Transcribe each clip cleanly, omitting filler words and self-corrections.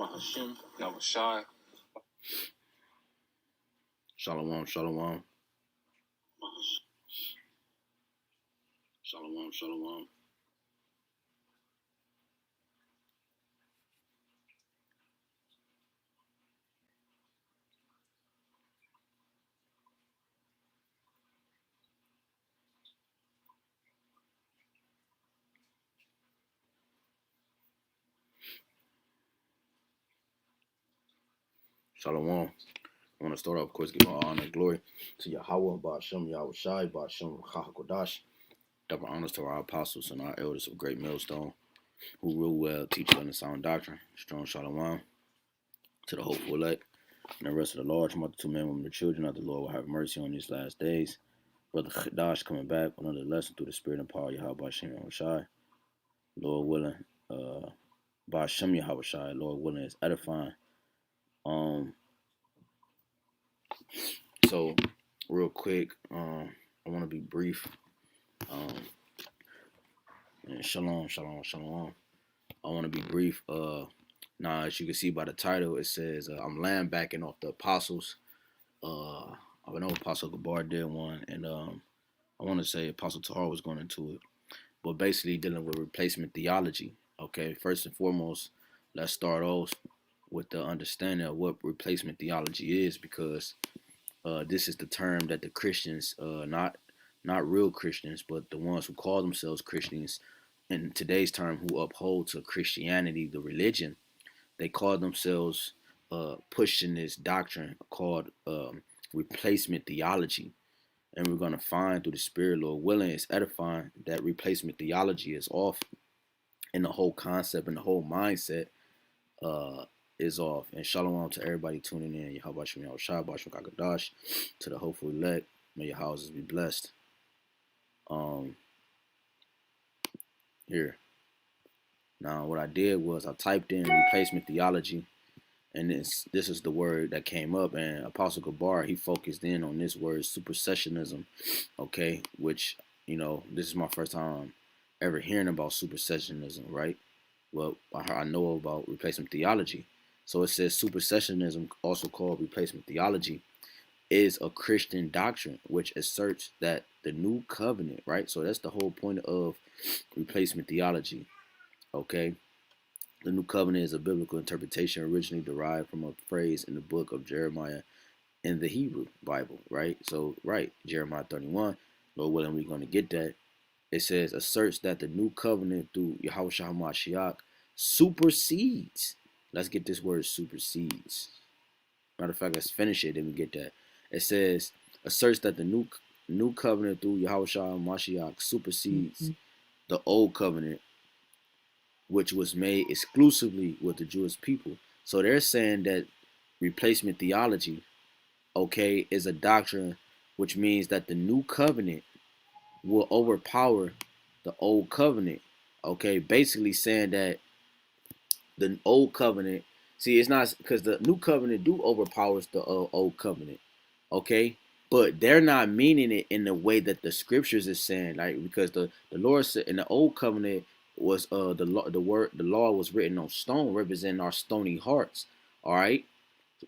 BAHASHAM, YAHAWASHI. Shalom, shalom. Shalom, shalom. Shalom. I want to start off, of course, give all honor and glory to YAHAWAH, BAHASHAM, YAHWASHI, BAHASHAM, HAQADASH. Double honors to our apostles and our elders of great millstone, who rule well, teach well in sound doctrine. Strong shalom to the hopeful elect and the rest of the large multitude, men, women, and children of the Lord will have mercy on these last days. Brother HAQADASH coming back with another lesson through the spirit and power of Yahweh, BAHASHAM, YAHWASHI. Lord willing, BAHASHAM, YAHWASHI, Lord willing, is edifying. So real quick, I want to be brief. And shalom. I want to be brief. Now, as you can see by the title, it says I'm backing off the apostles. I know Apostle Gabar did one, and I want to say Apostle Tahar was going into it, but basically dealing with replacement theology. Okay, first and foremost, let's start off with the understanding of what replacement theology is, because this is the term that the Christians, not real Christians, but the ones who call themselves Christians in today's term, who uphold to Christianity, the religion, they call themselves pushing this doctrine called replacement theology. And we're going to find through the Spirit, Lord willing, is edifying, that replacement theology is off, and the whole concept and the whole mindset is off. And shalom to everybody tuning in. YAHAWASHI, YAHWASHI, HAQADASH, to the hopeful elect. May your houses be blessed. Here. Now, what I did was I typed in replacement theology, and this is the word that came up. And Apostle Gabar, he focused in on this word, supersessionism. Okay, which, you know, this is my first time ever hearing about supersessionism, right? Well, I know about replacement theology. So it says supersessionism, also called replacement theology, is a Christian doctrine which asserts that the new covenant, right? So that's the whole point of replacement theology. Okay, the new covenant is a biblical interpretation originally derived from a phrase in the book of Jeremiah in the Hebrew Bible, right? So, right, Jeremiah 31, Lord willing, we're going to get that. It says, asserts that the new covenant through Yahawashi HaMashiach supersedes. Let's get this word supersedes. Matter of fact, let's finish it, then we get that. It says, asserts that the new covenant through Yahawashi HaMashiach supersedes the old covenant, which was made exclusively with the Jewish people. So they're saying that replacement theology, okay, is a doctrine which means that the new covenant will overpower the old covenant. Okay, basically saying that the old covenant, see, it's not because the new covenant do overpowers the old covenant. Okay, but they're not meaning it in the way that the scriptures is saying, like, because the Lord said in the old covenant was the law was written on stone, representing our stony hearts. All right,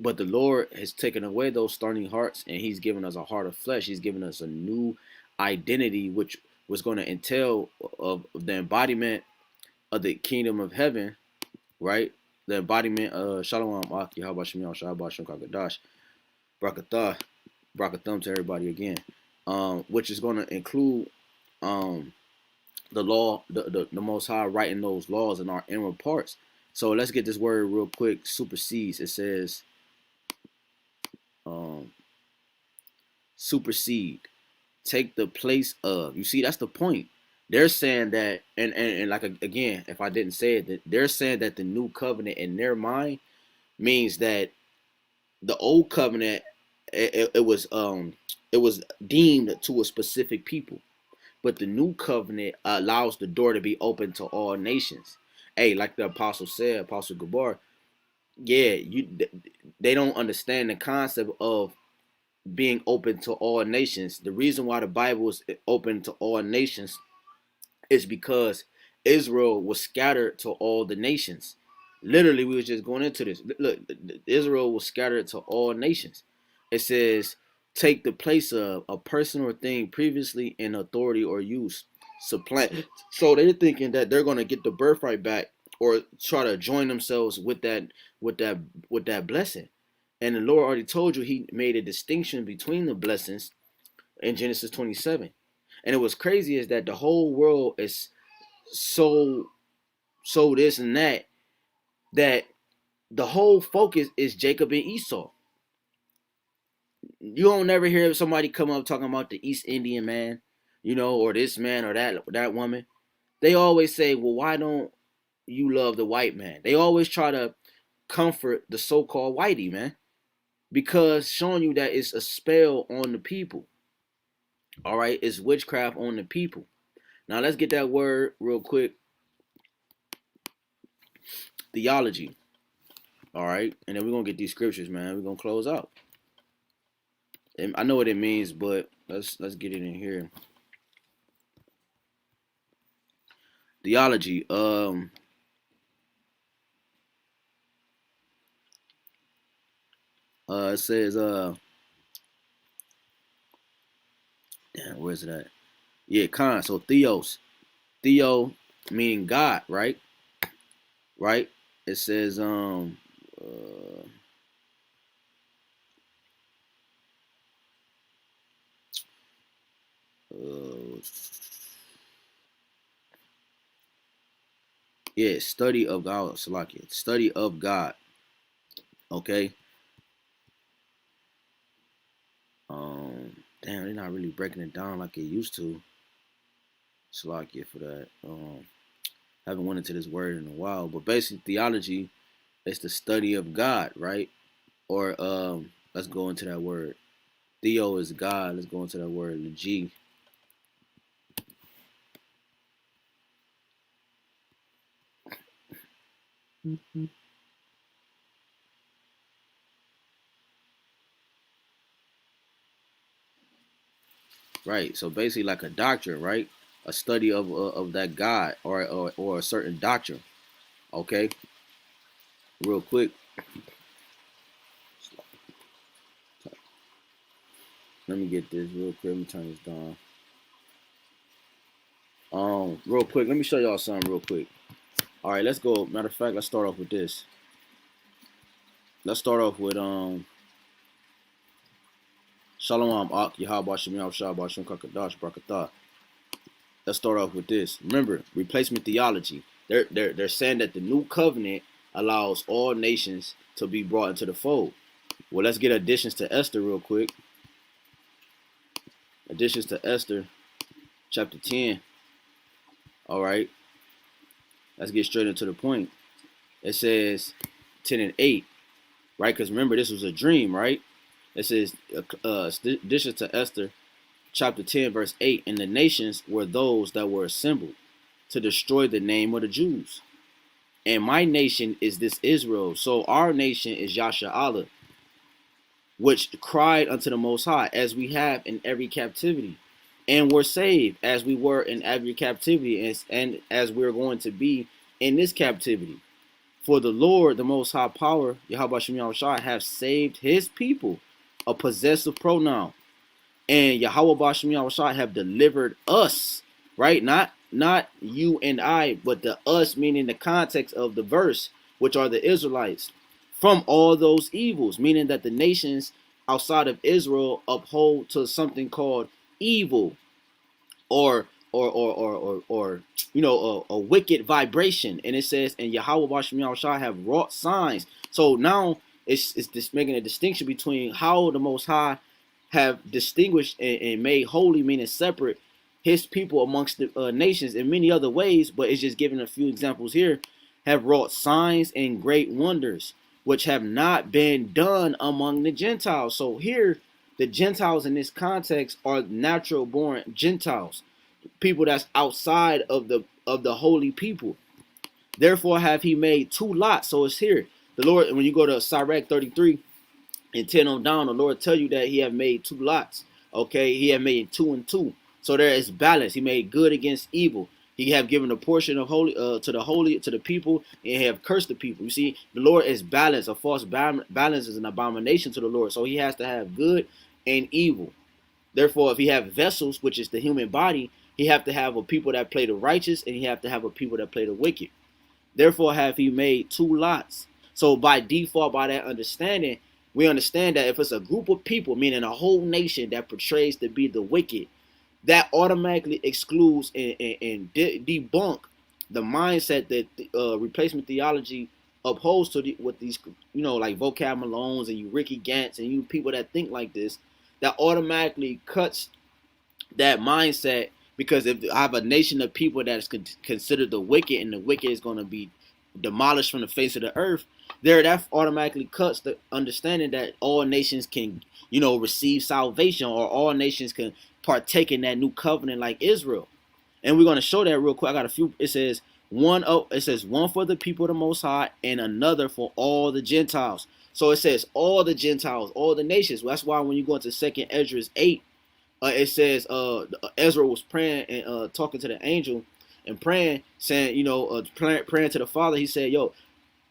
but the Lord has taken away those stony hearts, and He's given us a heart of flesh. He's given us a new identity, which was going to entail of the embodiment of the kingdom of heaven, right? The embodiment of Shalom, YAHWASHI, YAHWASHI, HAQADASH, Brakathum to everybody again, which is going to include the law, the Most High writing those laws in our inward parts. So let's get this word real quick. Supersedes. It says supersede, take the place of. You see, that's the point. They're saying that, and like, again, if I didn't say it, that they're saying that the new covenant in their mind means that the old covenant, it was deemed to a specific people, but the new covenant allows the door to be open to all nations. Hey, like the apostle said, Apostle Gabar, yeah, they don't understand the concept of being open to all nations. The reason why the Bible is open to all nations is because Israel was scattered to all the nations. Literally, we was just going into this. Look, Israel was scattered to all nations. It says, take the place of a person or thing previously in authority or use, supplant. So they're thinking that they're gonna get the birthright back or try to join themselves with that with that blessing. And the Lord already told you He made a distinction between the blessings in Genesis 27. And it was crazy is that the whole world is so this and that the whole focus is Jacob and Esau. You don't never hear somebody come up talking about the East Indian man, or this man or that woman. They always say, well, why don't you love the white man? They always try to comfort the so-called whitey, man, because showing you that it's a spell on the people. All right, it's witchcraft on the people. Now let's get that word real quick. Theology. All right, and then we're gonna get these scriptures, man. We're gonna close out. And I know what it means, but let's get it in here. Theology. It says damn, where's it at? Yeah, Khan. So theos. Theo meaning God, right? Right? It says yeah, study of God, Salakia. Study of God. Okay. Damn, they're not really breaking it down like it used to. Salakia for that. Haven't went into this word in a while, but basically theology is the study of God, right? Or let's go into that word. Theo is God. Let's go into that word. The G. Right. So basically, like a doctrine, right? A study of that God or a certain doctrine. Okay. Real quick. Let me get this real quick. Let me turn this down. Real quick. Let me show y'all something real quick. All right. Let's go. Matter of fact, let's start off with this. Let's start off with Shalom Ak YAHAWASHI HAQADASH Barakatah. Let's start off with this. Remember, replacement theology. They're saying that the new covenant allows all nations to be brought into the fold. Well, let's get additions to Esther real quick. Additions to Esther, chapter 10. All right. Let's get straight into the point. It says 10 and 8, right? Because remember, this was a dream, right? It says additions to Esther, chapter 10, verse 8. And the nations were those that were assembled to destroy the name of the Jews. And my nation is this Israel. So our nation is Yasha, which cried unto the Most High, as we have in every captivity, and were saved, as we were in every captivity, and as we're going to be in this captivity. For the Lord, the Most High Power, Yahawah have saved His people, a possessive pronoun, and Yahawah have delivered us, right? Not you and I, but the us, meaning the context of the verse, which are the Israelites, from all those evils, meaning that the nations outside of Israel uphold to something called evil, or a wicked vibration. And it says, and Yahawah have wrought signs. So now it's just making a distinction between how the Most High have distinguished and made holy, meaning separate, His people amongst the nations in many other ways. But it's just giving a few examples here. Have wrought signs and great wonders, which have not been done among the Gentiles. So here, the Gentiles in this context are natural born Gentiles, people that's outside of the holy people. Therefore have He made two lots. So it's here. The Lord, when you go to Sirach 33 and 10 on down, the Lord tell you that He have made two lots. Okay, He have made 2 and 2. So there is balance. He made good against evil. He have given a portion of holy to the people, and have cursed the people. You see, the Lord is balance. A false balance is an abomination to the Lord. So he has to have good and evil. Therefore, if he have vessels, which is the human body, he have to have a people that play the righteous, and he have to have a people that play the wicked. Therefore have he made two lots. So by default, by that understanding, we understand that if it's a group of people, meaning a whole nation that portrays to be the wicked, that automatically excludes and debunk the mindset that replacement theology upholds to with these, like Vocab Malones and you Ricky Gantz and you people that think like this, that automatically cuts that mindset. Because if I have a nation of people that is considered the wicked, and the wicked is going to be demolished from the face of the earth, that automatically cuts the understanding that all nations can, receive salvation, or all nations can partake in that new covenant like Israel. And we're going to show that real quick. I got a few. It says one for the people of the Most High, and another for all the Gentiles. So it says all the Gentiles, all the nations. That's why when you go into 2nd Esdras 8, it says Ezra was praying and talking to the angel and praying, saying, praying to the Father. He said,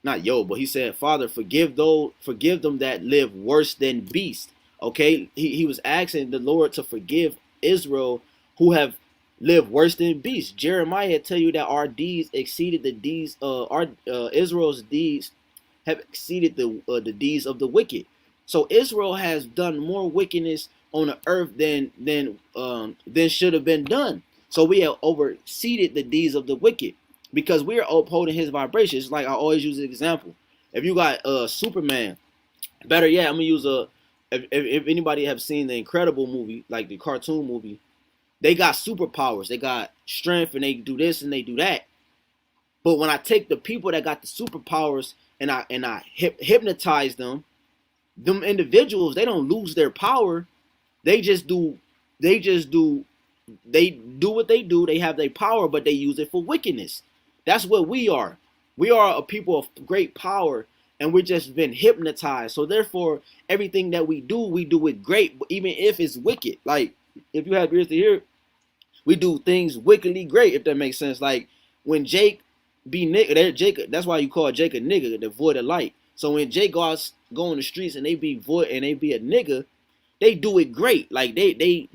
but he said, Father, forgive them that live worse than beasts. Okay, he was asking the Lord to forgive Israel who have lived worse than beasts. Jeremiah tell you that our deeds exceeded the deeds, Israel's deeds have exceeded the deeds of the wicked. So Israel has done more wickedness on the earth than should have been done. So we have overseeded the deeds of the wicked because we are upholding his vibrations. Like I always use an example. If you got Superman, better yet, I'm gonna use if anybody have seen the Incredible movie, like the cartoon movie, they got superpowers. They got strength, and they do this and they do that. But when I take the people that got the superpowers and I hypnotize them individuals, they don't lose their power. They do what they do. They have their power, but they use it for wickedness. That's what we are. We are a people of great power, and we're just been hypnotized. So therefore, everything that we do it great, even if it's wicked. Like, if you have ears to hear, we do things wickedly great, if that makes sense. Like when Jake be nigga, Jake, that's why you call Jake a nigga, the void of light. So when Jake go on the streets and they be void and they be a nigga, they do it great. Like they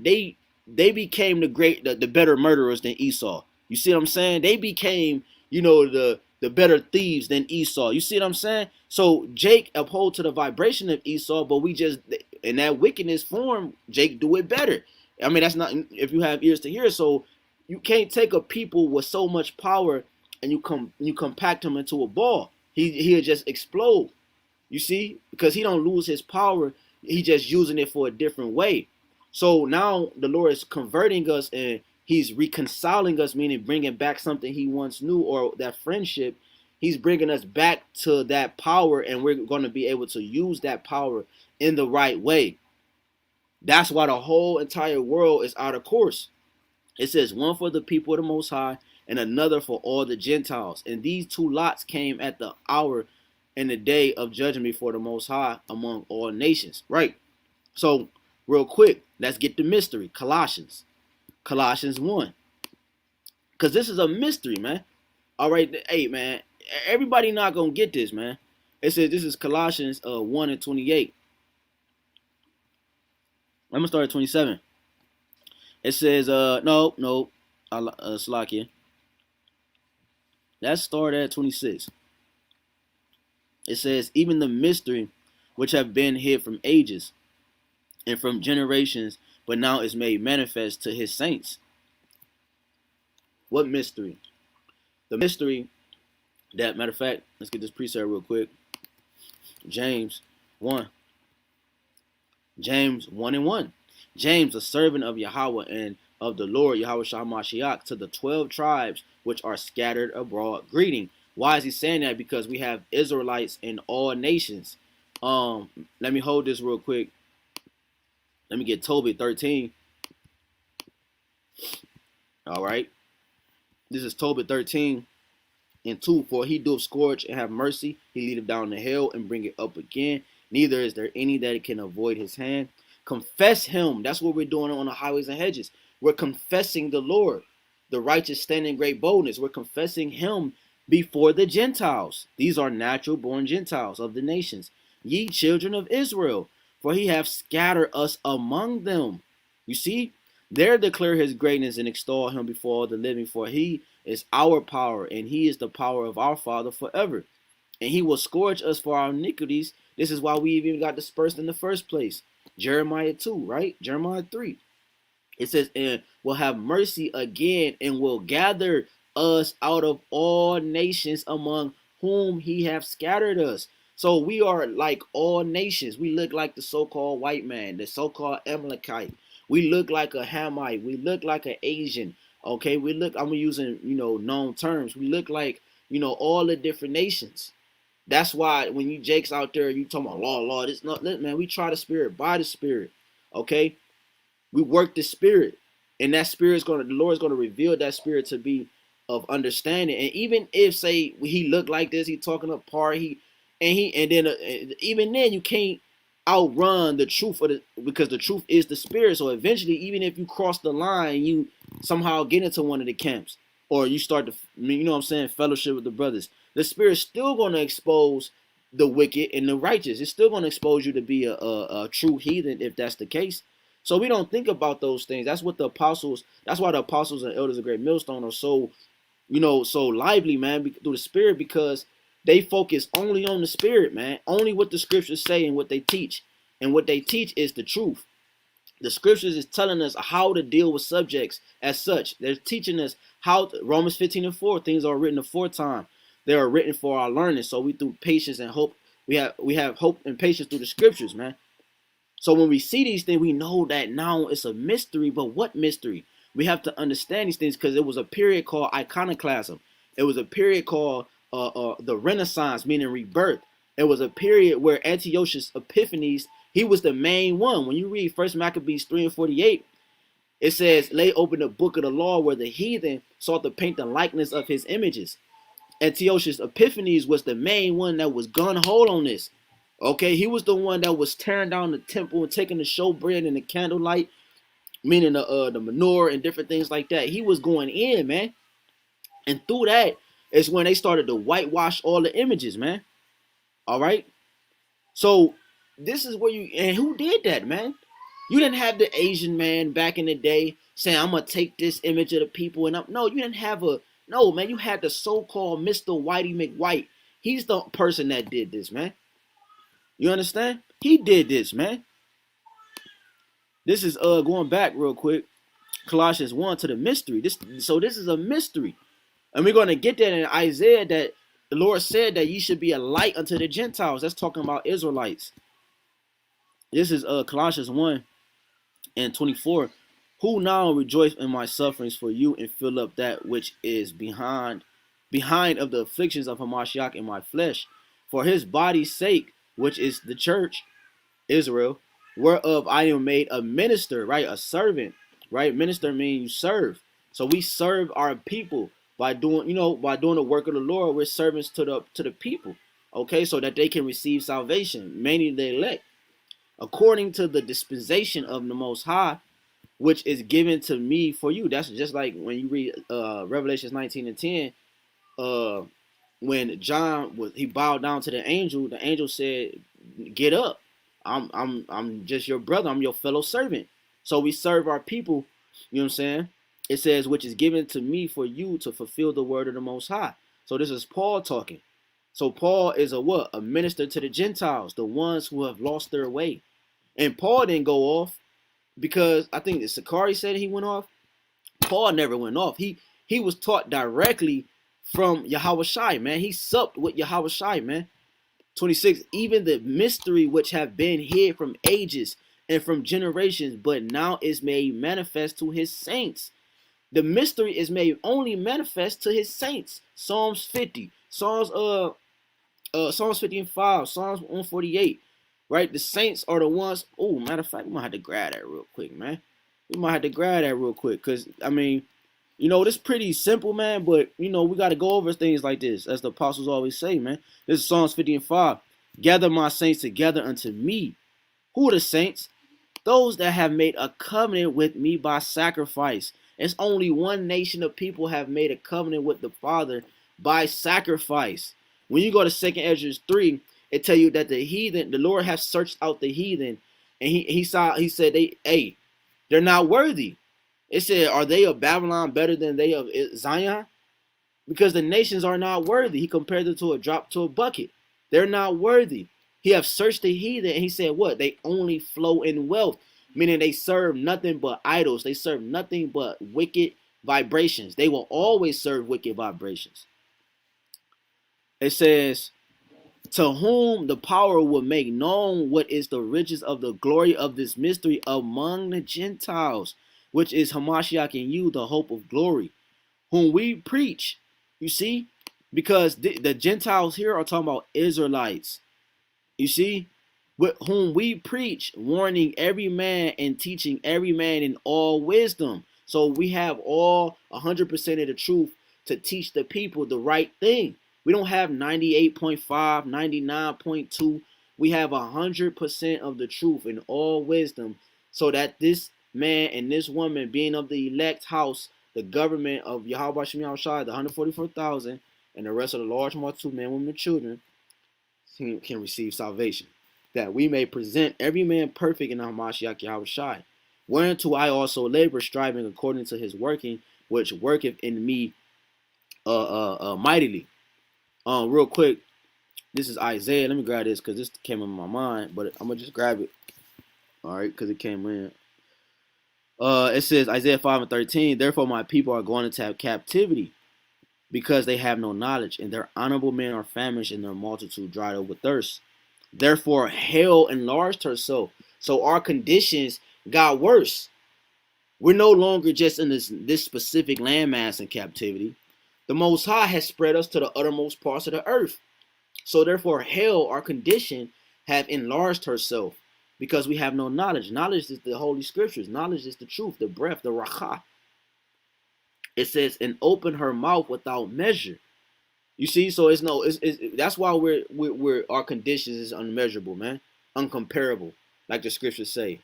became the better murderers than Esau. You see what I'm saying? They became, the better thieves than Esau. You see what I'm saying? So Jake uphold to the vibration of Esau, but we just, in that wickedness form, Jake do it better. I mean, that's not, if you have ears to hear. So you can't take a people with so much power and you compact him into a ball. He'll just explode. You see? Because he don't lose his power. He just using it for a different way. So now the Lord is converting us, and he's reconciling us, meaning bringing back something he once knew, or that friendship. He's bringing us back to that power, and we're going to be able to use that power in the right way. That's why the whole entire world is out of course. It says one for the people of the Most High, and another for all the Gentiles. And these two lots came at the hour in the day of judgment before the Most High among all nations. Right. So real quick, let's get the mystery. Colossians 1. Because this is a mystery, man. All right. Hey, man. Everybody not going to get this, man. It says this is Colossians 1 and 28. I'm going to start at 27. It says, no, Slakia. Let's start at 26. It says, even the mystery which have been hid from ages and from generations, but now is made manifest to his saints. What mystery? The mystery that, matter of fact, let's get this precept real quick. James 1. James 1 and 1. James, a servant of Yahweh and of the Lord, YAHWASHI, to the 12 tribes which are scattered abroad, greeting. Why is he saying that? Because we have Israelites in all nations. Let me hold this real quick. Let me get Tobit 13. All right. This is Tobit 13 and 2. For he doeth scourge and have mercy. He leadeth down the hill and bring it up again. Neither is there any that can avoid his hand. Confess him. That's what we're doing on the highways and hedges. We're confessing the Lord. The righteous stand in great boldness. We're confessing him before the Gentiles. These are natural born Gentiles of the nations. Ye children of Israel, for he hath scattered us among them. You see, there declare his greatness and extol him before all the living, for he is our power, and he is the power of our Father forever. And he will scourge us for our iniquities. This is why we even got dispersed in the first place. Jeremiah 2, right? Jeremiah 3. It says, and will have mercy again, and will gather us out of all nations among whom he hath scattered us. So we are like all nations. We look like the so-called white man, the so-called Amalekite. We look like a Hamite. We look like an Asian. Okay, we look, I'm using, known terms. We look like, all the different nations. That's why when you Jakes out there, you talking about law, it's not, man, we try the spirit by the spirit. Okay, we work the spirit, and that spirit is the Lord is gonna reveal that spirit to be of understanding. And even if say he looked like this, he talking apart, even then you can't outrun the truth because the truth is the spirit. So eventually, even if you cross the line, you somehow get into one of the camps, or you start to, fellowship with the brothers, the spirit's still gonna expose the wicked and the righteous. It's still gonna expose you to be a true heathen if that's the case. So we don't think about those things. That's why the apostles and elders of Great Millstone are so, so lively, man, through the spirit, because they focus only on the spirit, man, only what the scriptures say and what they teach. And what they teach is the truth. The scriptures is telling us how to deal with subjects as such. They're teaching us how Romans 15:4, things are written aforetime. They are written for our learning. So we through patience and hope, we have hope and patience through the scriptures, man. So when we see these things, we know that now it's a mystery. But what mystery? We have to understand these things because it was a period called iconoclasm. It was a period called the Renaissance, meaning rebirth. It was a period where Antiochus Epiphanes, he was the main one. When you read 1 Maccabees 3:48, it says, lay open the book of the law where the heathen sought to paint the likeness of his images. Antiochus Epiphanes was the main one that was gun-ho on this. Okay, he was the one that was tearing down the temple and taking the showbread and the candlelight, meaning the menorah and different things like that. He was going in, man. And through that is when they started to whitewash all the images, man. All right. So this is where and who did that, man? You didn't have the Asian man back in the day saying, I'm gonna take this image of the people and no, you didn't have no, man. You had the so-called Mr. Whitey McWhite. He's the person that did this, man. You understand? He did this, man. This is going back real quick. Colossians 1 to the mystery. This is a mystery. And we're going to get that in Isaiah, that the Lord said that ye should be a light unto the Gentiles. That's talking about Israelites. This is Colossians 1 and 24. Who now rejoice in my sufferings for you and fill up that which is behind of the afflictions of Hamashiach in my flesh, for his body's sake, which is the church, Israel, whereof I am made a minister, right? A servant, right? Minister means you serve. So we serve our people by doing, by doing the work of the Lord. We're servants to the people, okay? So that they can receive salvation, mainly the elect, according to the dispensation of the Most High, which is given to me for you. That's just like when you read Revelations 19 and 10, when John he bowed down to the angel said, get up. I'm just your brother. I'm your fellow servant. So we serve our people. You know what I'm saying? It says, which is given to me for you to fulfill the word of the Most High. So this is Paul talking. So Paul is a minister to the Gentiles, the ones who have lost their way. And Paul didn't go off because I think Sakari said he went off. Paul never went off. He was taught directly from YAHAWASHI, man. He supped with YAHAWASHI, man. 26, even the mystery which have been hid from ages and from generations, but now is made manifest to his saints. The mystery is made only manifest to his saints. Psalms 50, Psalms 50 and 5, Psalms 148, right? The saints are the ones. Oh, matter of fact, we might have to grab that real quick, man. We might have to grab that real quick, because I mean, this pretty simple, man, but we got to go over things like this, as the apostles always say, man. This is Psalms 50 and 5. Gather my saints together unto me. Who are the saints? Those that have made a covenant with me by sacrifice It's only one nation of people have made a covenant with the Father by sacrifice. When you go to 2nd Ezra 3, it tell you that the heathen, the Lord has searched out the heathen, and he said they're not worthy. It said, are they of Babylon better than they of Zion? Because the nations are not worthy. He compared them to a drop to a bucket. They're not worthy. He have searched the heathen, and he said what? They only flow in wealth, meaning they serve nothing but idols. They serve nothing but wicked vibrations. They will always serve wicked vibrations. It says, to whom the power will make known what is the riches of the glory of this mystery among the Gentiles, which is Hamashiach in you, the hope of glory, whom we preach. You see, because the Gentiles here are talking about Israelites. You see, with whom we preach, warning every man and teaching every man in all wisdom. So we have all 100% of the truth to teach the people the right thing. We don't have 98.5, 99.2. We have 100% of the truth in all wisdom, so that this man and this woman, being of the elect house, the government of YAHWASHI, the 144,000, and the rest of the large multitude, men, women, and children, can receive salvation, that we may present every man perfect in Hamashiach YAHWASHI, whereunto I also labor, striving according to his working, which worketh in me mightily. Real quick, this is Isaiah. Let me grab this because this came in my mind, but I'm gonna just grab it. All right, because it came in. It says Isaiah 5:13. Therefore, my people are going into captivity, because they have no knowledge, and their honorable men are famished, and their multitude dried up with thirst. Therefore, hell enlarged herself. So our conditions got worse. We're no longer just in this specific landmass in captivity. The Most High has spread us to the uttermost parts of the earth. So therefore, hell, our condition, have enlarged herself, because we have no knowledge. Knowledge is the Holy Scriptures. Knowledge is the truth, the breath, the RAWCHAA. It says, and open her mouth without measure. You see, so that's why we're our conditions is unmeasurable, man, uncomparable, like the scriptures say.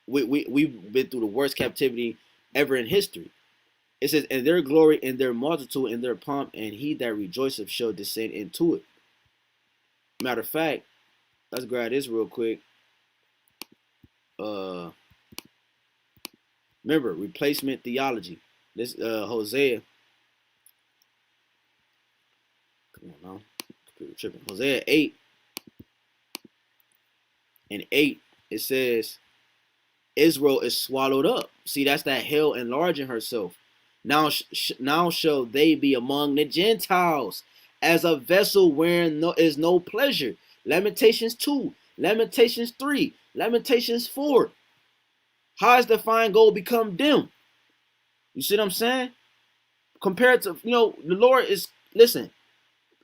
We've been through the worst captivity ever in history. It says, and their glory and their multitude and their pomp, and he that rejoiceth shall descend into it. Matter of fact, let's grab this real quick. Remember, replacement theology. This Hosea. Come on now. Computer tripping. Hosea 8:8. It says, Israel is swallowed up. See, that's that hell enlarging herself. Now shall they be among the Gentiles, as a vessel wherein is no pleasure. Lamentations 2, Lamentations 3, Lamentations 4. How has the fine gold become dim? You see what I'm saying? Compared to, the Lord is, listen,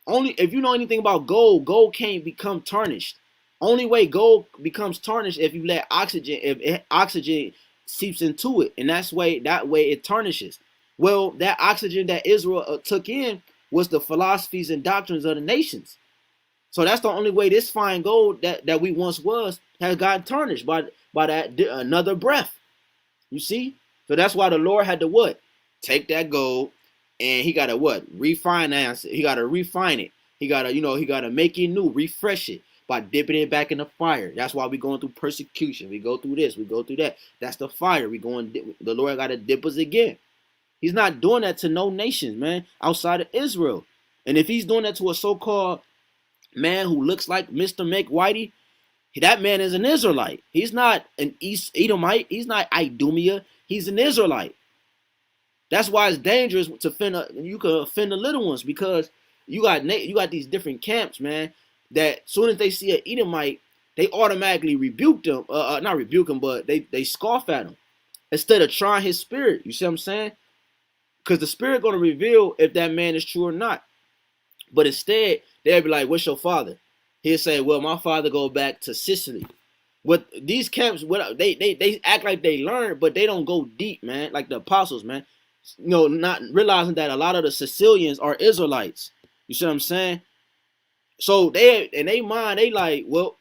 only if you know anything about gold, gold can't become tarnished. Only way gold becomes tarnished if you let oxygen seeps into it, and that way it tarnishes. Well, that oxygen that Israel took in was the philosophies and doctrines of the nations. So that's the only way this fine gold that we once was has gotten tarnished by that another breath. You see? So that's why the Lord had to what? Take that gold, and he got to what? Refinance it. He got to refine it. He got to make it new, refresh it by dipping it back in the fire. That's why we're going through persecution. We go through this, we go through that. That's the fire. The Lord got to dip us again. He's not doing that to no nations, man, outside of Israel. And if he's doing that to a so-called man who looks like Mr. McWhitey, that man is an Israelite. He's not an East Edomite. He's not Idumea. He's an Israelite. That's why it's dangerous to offend. You can offend the little ones, because you got these different camps, man. That soon as they see an Edomite, they automatically rebuke them. Not rebuke him, but they scoff at him instead of trying his spirit. You see what I'm saying? Because the spirit going to reveal if that man is true or not. But instead, they'll be like, "What's your father?" He'll say, "Well, my father go back to Sicily." What these camps, they act like they learn, but they don't go deep, man. Like the apostles, man. Not realizing that a lot of the Sicilians are Israelites. You see what I'm saying? So in their mind, they like, well,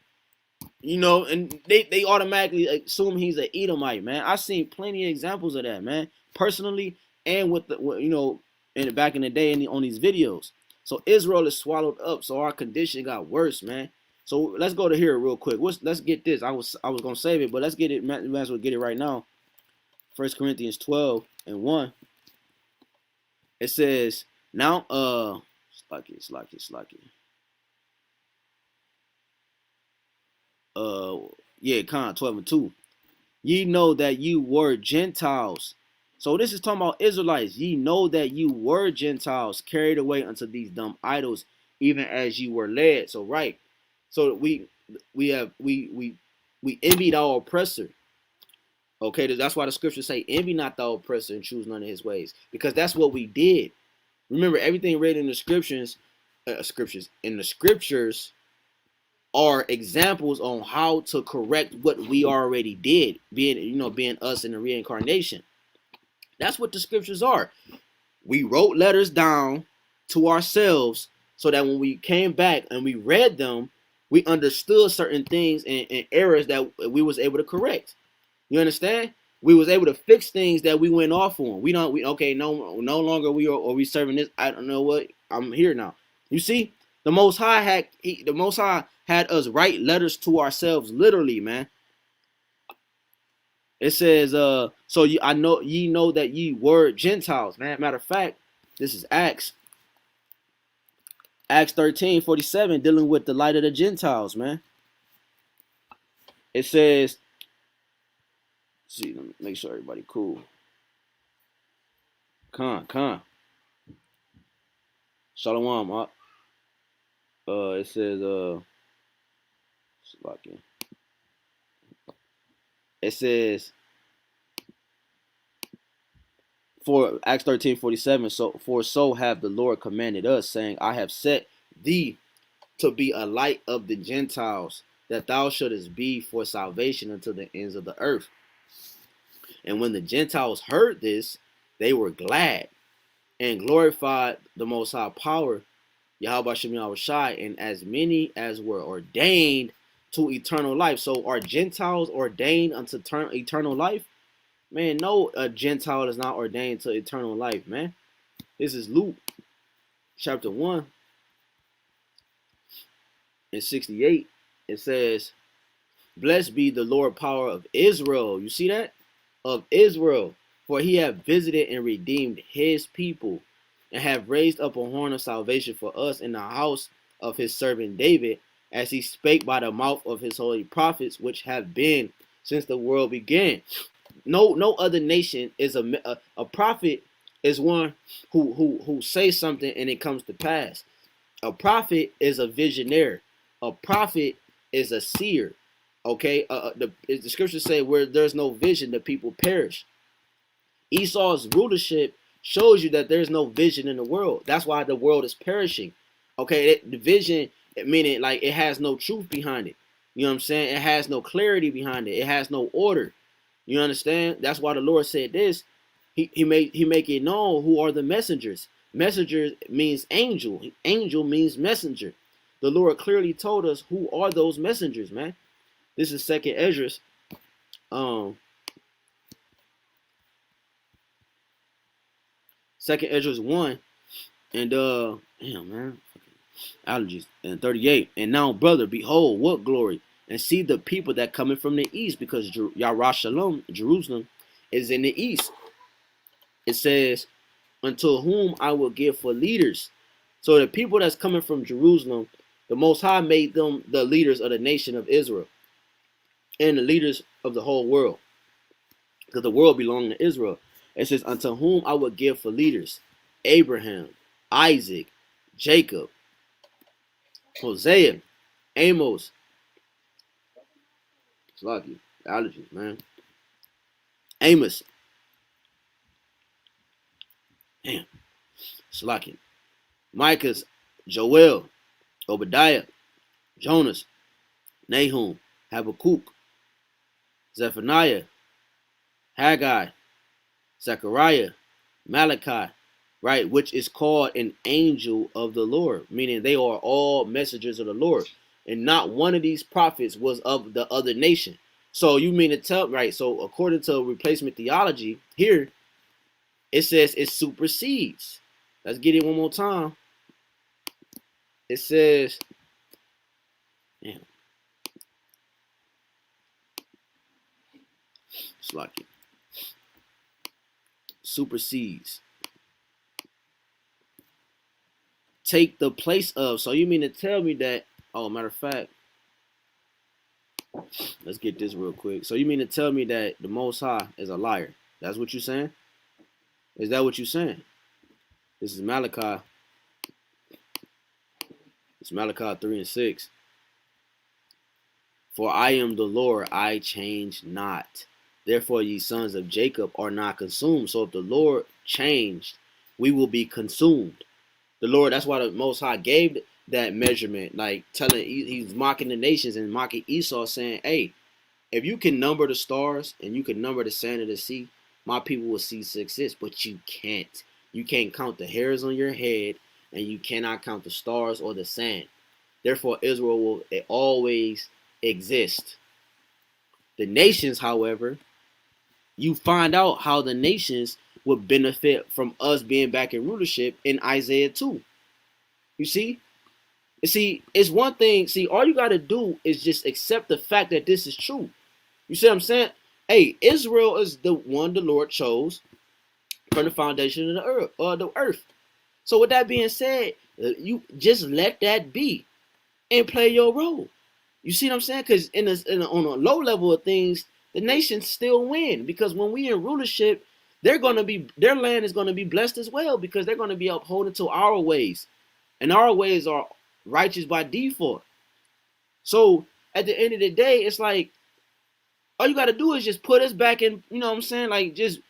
You know, and they automatically assume he's an Edomite, man. I've seen plenty of examples of that, man, personally, and with the, you know, in back in the day on these videos. So Israel is swallowed up. So our condition got worse, man. So let's go to here real quick. Let's get this. I was gonna save it, but let's get it. Might as well get it right now. 1 Corinthians 12:1. It says, now slack it. Yeah, 12:2. Ye know that you were Gentiles. So this is talking about Israelites. Ye know that you were Gentiles, carried away unto these dumb idols, even as you were led. So right. So we envied our oppressor. Okay, that's why the scriptures say, envy not the oppressor and choose none of his ways. Because that's what we did. Remember, everything read in the scriptures are examples on how to correct what we already did, being us in the reincarnation. That's what the scriptures are. We wrote letters down to ourselves so that when we came back and we read them, we understood certain things and errors that we was able to correct. You understand? We was able to fix things that we went off on. No longer are we serving this. I don't know what. I'm here now. You see? The Most High had us write letters to ourselves, literally, man. It says, ye know that ye were Gentiles, man. Matter of fact, this is Acts 13:47, dealing with the light of the Gentiles, man. It says, see, let me make sure everybody cool. Con. Shalom. It says, it says, for Acts 13:47, so have the Lord commanded us, saying, I have set thee to be a light of the Gentiles, that thou shouldest be for salvation unto the ends of the earth. And when the Gentiles heard this, they were glad and glorified the Most High power, YAHAWASHI, and as many as were ordained to eternal life. So are Gentiles ordained unto eternal life? Man, no, a Gentile is not ordained to eternal life, man. This is Luke chapter 1:68. It says, blessed be the Lord power of Israel. You see that? Of Israel. For he hath visited and redeemed his people, and have raised up a horn of salvation for us in the house of his servant David, as he spake by the mouth of his holy prophets, which have been since the world began. No other nation is a prophet is one who says something and it comes to pass. A prophet is a visionary. A prophet is a seer. Okay, the scriptures say where there's no vision, the people perish. Esau's rulership shows you that there's no vision in the world. That's why the world is perishing. Okay, the vision, meaning like it has no truth behind it. You know what I'm saying? It has no clarity behind it. It has no order. You understand? That's why the Lord said this. He make it known who are the messengers. Messenger means angel. Angel means messenger. The Lord clearly told us who are those messengers, man. This is Second Esdras. Second Esdras 1 and damn, man, allergies, and 38. And now, brother, behold, what glory, and see the people that coming from the east, because Yerushalayim, Jerusalem, is in the east. It says, unto whom I will give for leaders. So the people that's coming from Jerusalem, the Most High made them the leaders of the nation of Israel and the leaders of the whole world, because the world belonged to Israel. It says, unto whom I will give for leaders Abraham, Isaac, Jacob, Hosea, Amos. It's lucky. Allergies, man. Amos. Damn. It's lucky. Micah's, Joel, Obadiah, Jonas, Nahum, Habakkuk, Zephaniah, Haggai, Zechariah, Malachi, right, which is called an angel of the Lord, meaning they are all messengers of the Lord. and not one of these prophets was of the other nation. So you mean to tell, right? So according to replacement theology, here it says it supersedes. Let's get it one more time. It says, damn, it's like it supersedes. Take the place of. So you mean to tell me that, oh, matter of fact, let's get this real quick. So you mean to tell me that the Most High is a liar? That's what you're saying? Is that what you're saying? This is Malachi. It's Malachi 3 and 6. For I am the Lord, I change not. Therefore, ye sons of Jacob are not consumed. So if the Lord changed, we will be consumed. The Lord, that's why the Most High gave that measurement, like telling, he's mocking the nations and mocking Esau, saying, hey, if you can number the stars and you can number the sand of the sea, my people will cease to exist. But you can't. You can't count the hairs on your head, and you cannot count the stars or the sand. Therefore, Israel will always exist. The nations, however, you find out how the nations would benefit from us being back in rulership in Isaiah 2. You see? You see, it's one thing. See, all you got to do is just accept the fact that this is true. You see what I'm saying? Hey, Israel is the one the Lord chose from the foundation of the earth. So with that being said, you just let that be and play your role. You see what I'm saying? Because on a low level of things, the nations still win. Because when we in rulership, their land is gonna be blessed as well, because they're gonna be upholding to our ways. And our ways are righteous by default. So at the end of the day, it's like all you gotta do is just put us back in, you know what I'm saying? Like just,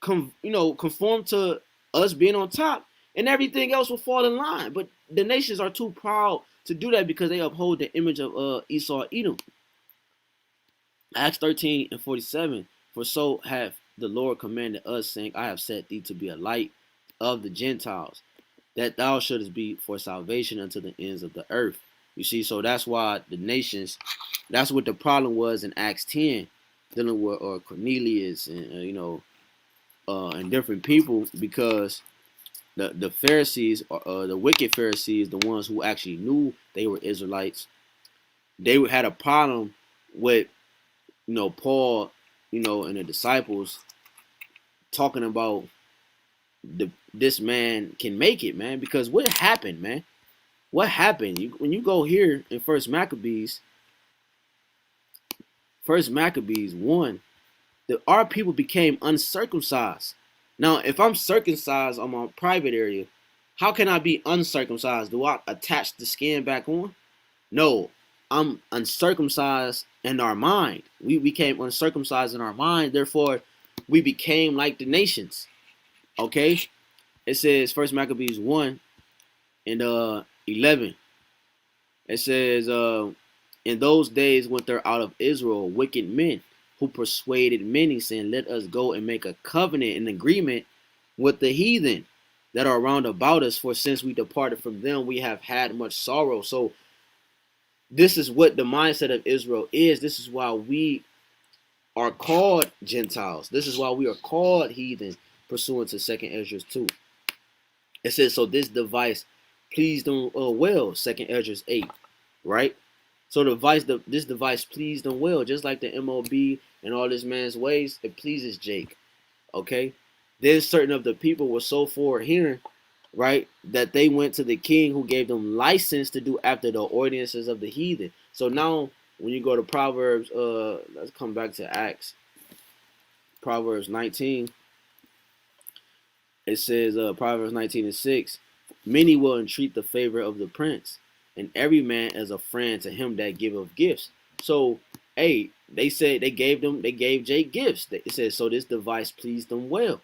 conform to us being on top, and everything else will fall in line. But the nations are too proud to do that because they uphold the image of Esau, Edom. Acts 13 and 47. For so hath the Lord commanded us, saying, I have set thee to be a light of the Gentiles, that thou shouldest be for salvation unto the ends of the earth. You see, so that's why the nations, that's what the problem was in Acts 10, dealing with Cornelius and and different people, because the Pharisees, the wicked Pharisees, the ones who actually knew they were Israelites, they had a problem with Paul, and the disciples talking about this man can make it, man. Because what happened, man? What happened? When you go here in First Maccabees 1, our people became uncircumcised. Now, if I'm circumcised on my private area, how can I be uncircumcised? Do I attach the skin back on? No, I'm uncircumcised in our mind. We became uncircumcised in our mind. Therefore, we became like the nations. Okay? It says First Maccabees 1 and 11. It says, in those days went there out of Israel wicked men, who persuaded many, saying, let us go and make a covenant and agreement with the heathen that are round about us, for since we departed from them, we have had much sorrow. So this is what the mindset of Israel is. This is why we are called Gentiles. This is why we are called heathen, pursuant to 2 Ezra 2. It says, so this device pleased them well, 2 Ezra 8, right? So this device pleased them well, just like the MOB and all this man's ways, it pleases Jake. Okay? Then certain of the people were so forward hearing, right, that they went to the king, who gave them license to do after the ordinances of the heathen. So now when you go to Proverbs, let's come back to Acts. Proverbs 19. It says, Proverbs 19 and 6, many will entreat the favor of the prince, and every man as a friend to him that giveth gifts. So, hey, they said they gave Jake gifts. It says, so this device pleased them well,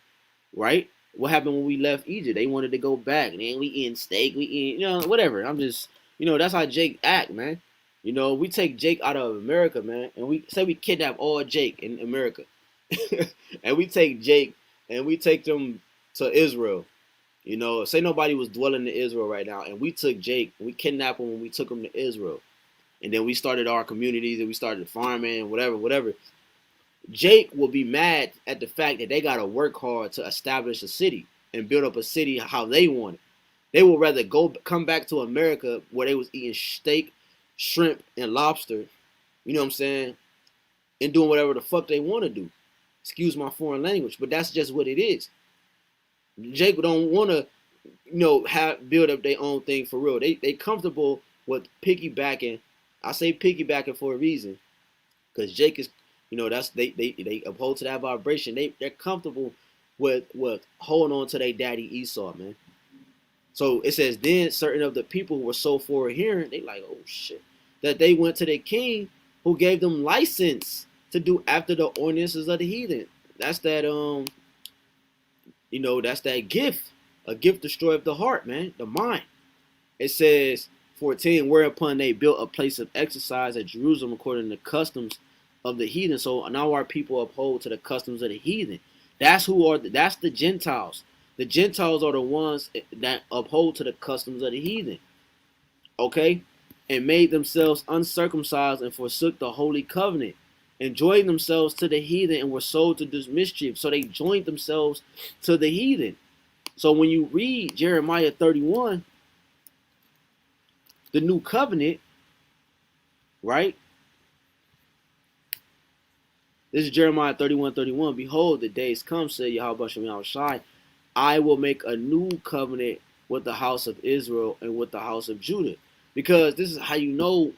right? What happened when we left Egypt? They wanted to go back, and then we eating steak, we eat, whatever. I'm just, that's how Jake act, man. We take Jake out of America, man, and we say we kidnap all Jake in America, and we take Jake and we take them to Israel. You know, say nobody was dwelling in Israel right now, and we took Jake, we kidnapped him when we took him to Israel, and then we started our communities and we started farming, whatever. Jake will be mad at the fact that they gotta work hard to establish a city and build up a city how they want it. They would rather come back to America where they was eating steak, shrimp, and lobster. You know what I'm saying? And doing whatever the fuck they want to do. Excuse my foreign language, but that's just what it is. Jake don't want to, build up their own thing for real. They comfortable with piggybacking. I say piggybacking for a reason, because Jake is, that's they uphold to that vibration. They're comfortable with holding on to their daddy Esau, man. So it says, then certain of the people who were so forward hearing, they like, oh shit, that they went to the king who gave them license to do after the ordinances of the heathen. That's that that's that gift. A gift destroyeth the heart, man, the mind. It says 14, whereupon they built a place of exercise at Jerusalem according to the customs of the heathen. So now our people uphold to the customs of the heathen. That's the Gentiles. The Gentiles are the ones that uphold to the customs of the heathen. Okay? And made themselves uncircumcised and forsook the holy covenant. And joined themselves to the heathen and were sold to this mischief. So they joined themselves to the heathen. So when you read Jeremiah 31, the new covenant, right? This is Jeremiah 31:31. Behold, the days come, said YAHWASHI, I will make a new covenant with the house of Israel and with the house of Judah. Because this is how you know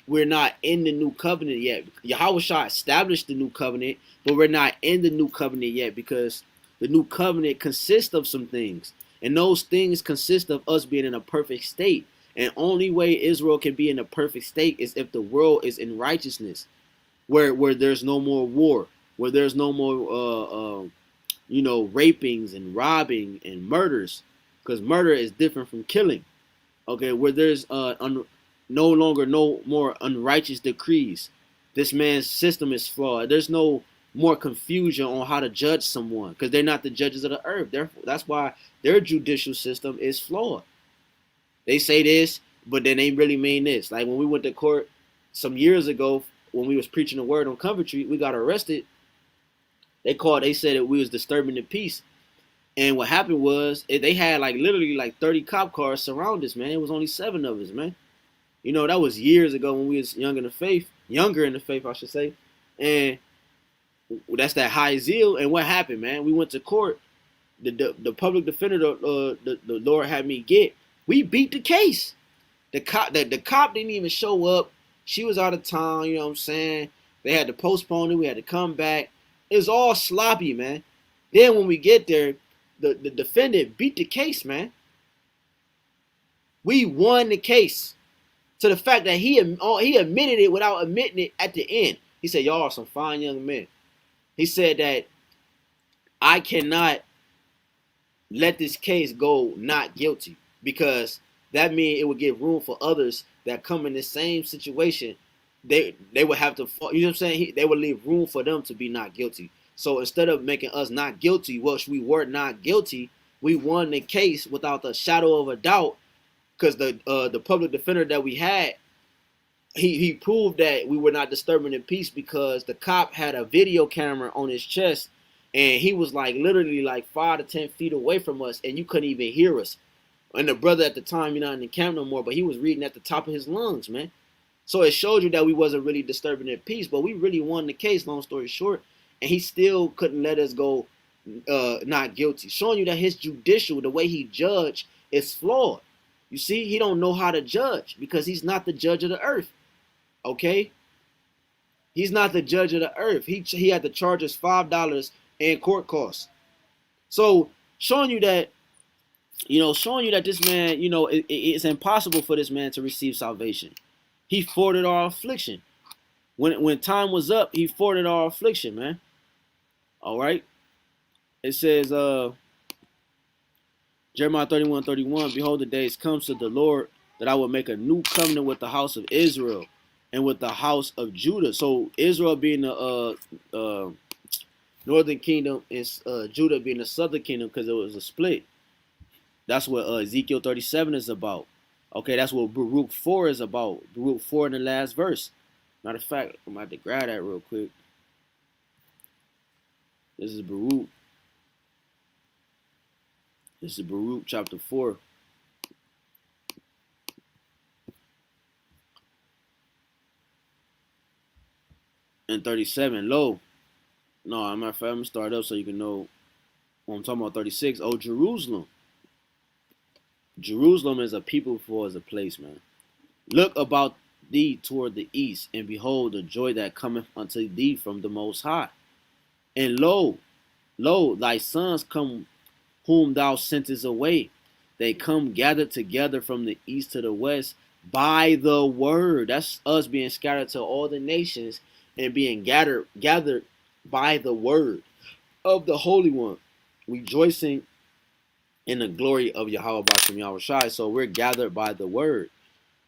we're not in the new covenant yet. YAHWASHI established the new covenant, but we're not in the new covenant yet, because the new covenant consists of some things. And those things consist of us being in a perfect state. And only way Israel can be in a perfect state is if the world is in righteousness, where there's no more war, where there's no more rapings and robbing and murders, because murder is different from killing. Okay, where there's no more unrighteous decrees. This man's system is flawed. There's no more confusion on how to judge someone, because they're not the judges of the earth. Therefore, that's why their judicial system is flawed. They say this, but then they really mean this. Like when we went to court some years ago, when we was preaching the word on Coventry, we got arrested. They said that we was disturbing the peace. And what happened was they had literally 30 cop cars surround us, man. It was only 7 of us, man. That was years ago when we was younger in the faith, I should say. And that's that high zeal. And what happened, man? We went to court. The public defender, the Lord had me get. We beat the case. The cop didn't even show up. She was out of town, you know what I'm saying? They had to postpone it. We had to come back. It was all sloppy, man. Then when we get there, the defendant beat the case, man. We won the case. To the fact that he admitted it without admitting it at the end. He said, y'all are some fine young men. He said that I cannot let this case go not guilty, because that means it would give room for others that come in the same situation. They would have to, you know what I'm saying? They would leave room for them to be not guilty. So instead of making us not guilty, which we were not guilty, we won the case without the shadow of a doubt, because the public defender that we had, he proved that we were not disturbing the peace, because the cop had a video camera on his chest, and he was literally 5 to 10 feet away from us, and you couldn't even hear us. And the brother at the time, you're not in the camp no more, but he was reading at the top of his lungs, man. So it showed you that we wasn't really disturbing their peace, but we really won the case, long story short. And he still couldn't let us go not guilty. Showing you that his judicial, the way he judged, is flawed. You see, he don't know how to judge, because he's not the judge of the earth. Okay? He's not the judge of the earth. He had to charge us $5 in court costs. So showing you that this man, it's impossible for this man to receive salvation. He forwarded our affliction. When time was up, he forwarded our affliction, man. All right. It says, Jeremiah 31:31, behold, the days come, said the Lord, that I will make a new covenant with the house of Israel and with the house of Judah. So Israel being the northern kingdom, and Judah being the southern kingdom, because it was a split. That's what Ezekiel 37 is about. Okay, that's what Baruch 4 is about. Baruch 4 in the last verse. Matter of fact, I'm about to grab that real quick. This is Baruch. This is Baruch chapter 4. And 37. Lo. No, I'm going to start up so you can know what I'm talking about. 36. Oh, Jerusalem. Jerusalem is a people before as a place, man. Look about thee toward the east, and behold the joy that cometh unto thee from the Most High. And lo, thy sons come whom thou sentest away. They come gathered together from the east to the west by the word. That's us being scattered to all the nations and being gathered by the word of the Holy One, rejoicing in the glory of YAHWASHI YAHWASHI. So we're gathered by the word.